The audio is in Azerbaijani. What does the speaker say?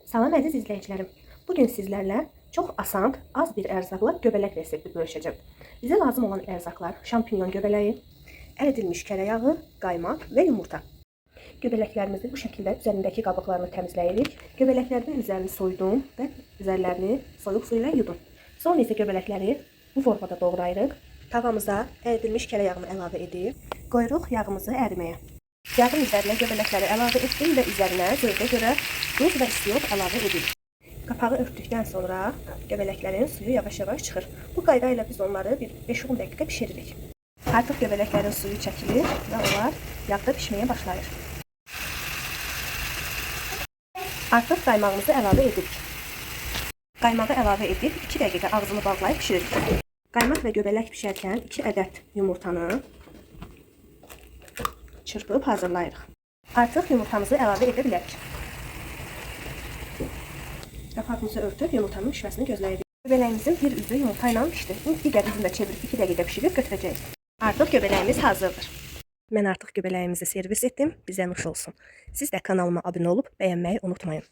Salam əziz izləyicilərim. Bugün sizlərlə çox asan, az bir ərzaqla göbələk resepti bölüşəcəm. Bizə lazım olan ərzaqlar şampinyon göbələyi, əridilmiş kərə yağı, qaymaq və yumurta. Göbələklərimizi bu şəkildə üzərindəki qabıqlarını təmizləyirik. Göbələklərin üzərini soydum və üzərlərini soyuq su ilə yudum. Sonra isə göbələkləri bu formada doğrayırıq. Tavamıza əridilmiş kərə yağını əlavə edib qoyuruq yağımızı əriməyə. Yağın üzərinə göbələkləri əlavə etdim və üzərinə zövqə görə duz və istiot əlavə edirik. Qapağı örtdükdən sonra göbələklərin suyu yavaş-yavaş çıxır. Bu qayda ilə biz onları bir 5-10 dəqiqə bişiririk. Artıq göbələklərin suyu çəkilir və onlar yağda bişməyə başlayır. Artıq qaymağımızı əlavə edirik. Qaymağı əlavə edib 2 dəqiqə ağzını bağlayıb bişiririk. Qaymaq və göbələk bişərkən 2 ədəd yumurtanı çırpıb hazırlayırıq. Artıq yumurtamızı əlavə edə bilərik. Qapağımızı örtüb yumurtanın pişməsini gözləyirik. Göbələyimizin bir üzü yumurta ilə pişdi. Digər üzünü də çevirib 2 dəqiqə pişirib götürəcəyik. Artıq göbələyimiz hazırdır. Mən artıq göbələyimizi servis etdim. Bizə nuş olsun. Siz də kanalıma abunə olub bəyənməyi unutmayın.